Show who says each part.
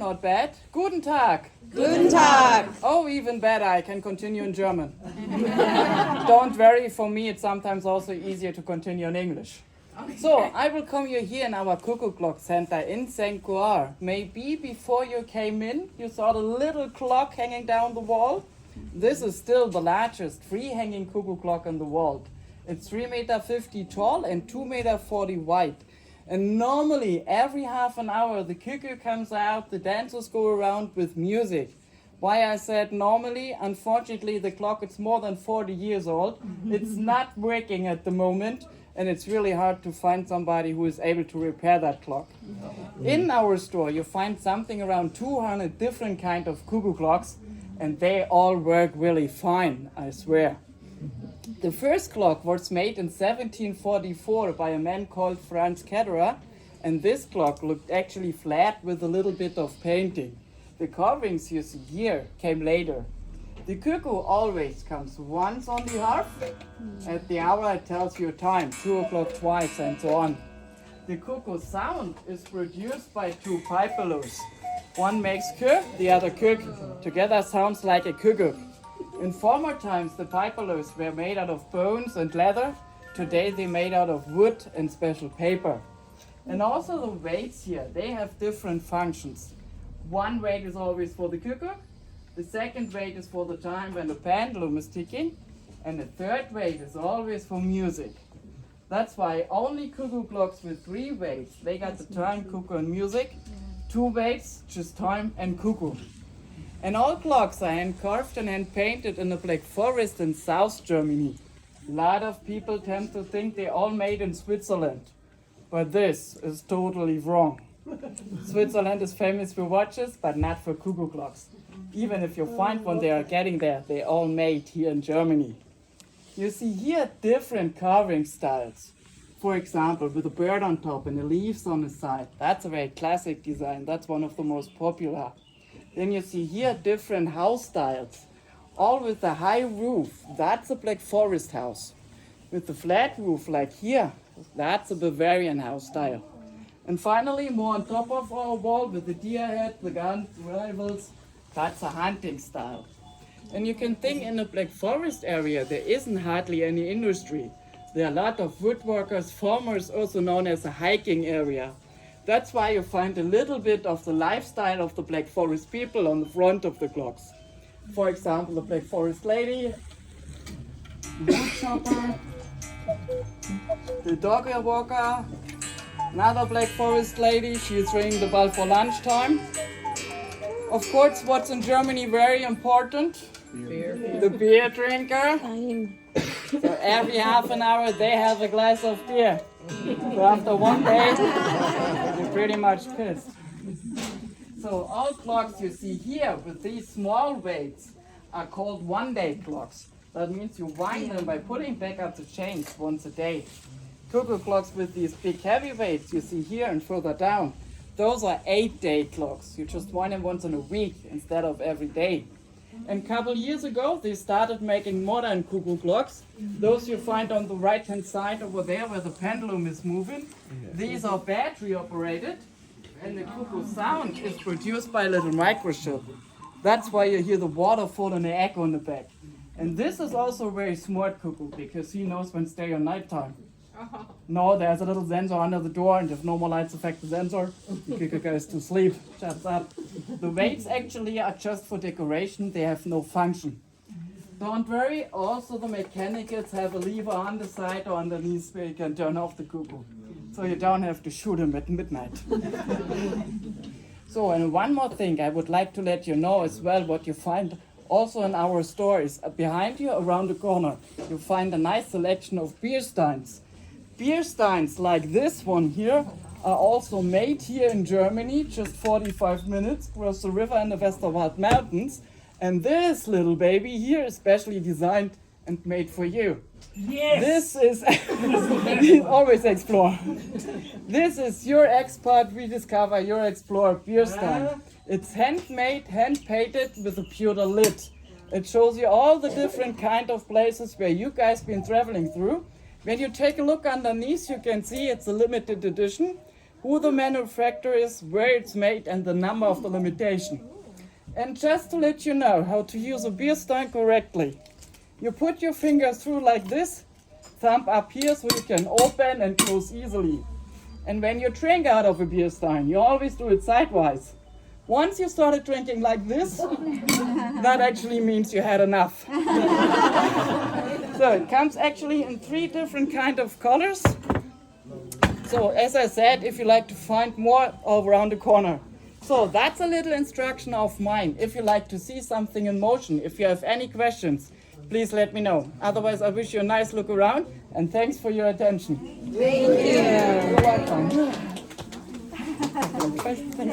Speaker 1: not bad. Guten Tag.
Speaker 2: Guten Tag.
Speaker 1: Oh, even better, I can continue in German. Don't worry, for me it's sometimes also easier to continue in English. So, I welcome you here in our Cuckoo Clock Center in St. Goar. Maybe before you came in, you saw the little clock hanging down the wall. This is still the largest free-hanging cuckoo clock in the world. It's 3.50 meters tall and 2.40 meters wide. And normally, every half an hour, the cuckoo comes out, the dancers go around with music. Why I said normally, unfortunately, the clock is more than 40 years old. It's not working at the moment, and it's really hard to find somebody who is able to repair that clock. In our store, you find something around 200 different kind of cuckoo clocks, and they all work really fine, I swear. The first clock was made in 1744 by a man called Franz Ketterer, and this clock looked actually flat with a little bit of painting. The carvings you see here came later. The cuckoo always comes once on the harp. At the hour it tells you time, 2 o'clock twice, and so on. The cuckoo sound is produced by two pipers. One makes "k", the other "kuk". Together sounds like a cuckoo. In former times, the pipers were made out of bones and leather. Today, they're made out of wood and special paper. And also the weights here, they have different functions. One weight is always for the cuckoo. The second weight is for the time when the pendulum is ticking. And the third weight is always for music. That's why only cuckoo clocks with 3 weights, they got the time, cuckoo, and music. 2 weights, just time and cuckoo. And all clocks are hand-carved and hand-painted in the Black Forest in South Germany. A lot of people tend to think they're all made in Switzerland. But this is totally wrong. Switzerland is famous for watches, but not for cuckoo clocks. Even if you find one, they are getting there. They're all made here in Germany. You see here different carving styles. For example, with a bird on top and the leaves on the side. That's a very classic design. That's one of the most popular. Then you see here different house styles, all with a high roof. That's a Black Forest house. With the flat roof like here, that's a Bavarian house style. And finally, more on top of our wall with the deer head, the guns, rifles, that's a hunting style. And you can think in the Black Forest area, there isn't hardly any industry. There are a lot of woodworkers, farmers, also known as a hiking area. That's why you find a little bit of the lifestyle of the Black Forest people on the front of the clocks. For example, the Black Forest lady, the woodchopper, the dog walker, another Black Forest lady, she is ringing the bell for lunchtime. Of course, what's in Germany very important? Beer. The beer drinker. So every half an hour they have a glass of beer. So after one day, you're pretty much pissed. So all clocks you see here with these small weights are called one-day clocks. That means you wind them by putting back up the chains once a day. Cuckoo clocks with these big heavy weights you see here and further down, those are 8-day clocks. You just wind them once in a week instead of every day. And a couple years ago, they started making modern cuckoo clocks. Those you find on the right-hand side over there where the pendulum is moving. These are battery operated, and the cuckoo sound is produced by a little microchip. That's why you hear the waterfall and the echo in the back. And this is also a very smart cuckoo because he knows when it's day or nighttime. No, there's a little sensor under the door, and if no more lights affect the sensor, the cuckoo goes to sleep. Shuts up. The weights actually are just for decoration, they have no function. Don't worry, also the mechanicals have a lever on the side or underneath where you can turn off the cuckoo. So you don't have to shoot him at midnight. So, and one more thing I would like to let you know as well, what you find also in our store is behind you, around the corner, you find a nice selection of beer steins. Beer steins like this one here are also made here in Germany, just 45 minutes across the river in the Westerwald Mountains. And this little baby here is specially designed and made for you. Yes! This is, always explore. This is your expert rediscover, your explorer beer stein. It's handmade, hand-painted with a pewter lid. It shows you all the different kind of places where you guys been traveling through. When you take a look underneath, you can see it's a limited edition. who the manufacturer is, where it's made, and the number of the limitation. And just to let you know how to use a beer stein correctly, you put your fingers through like this, thumb up here so you can open and close easily. And when you drink out of a beer stein, you always do it sidewise. Once you started drinking like this, that actually means you had enough. So it comes actually in 3 different kind of colors. So as I said, if you like to find more all around the corner. So that's a little instruction of mine. If you like to see something in motion, if you have any questions, please let me know. Otherwise, I wish you a nice look around and thanks for your attention.
Speaker 2: Thank you.
Speaker 1: You're welcome. Thanks.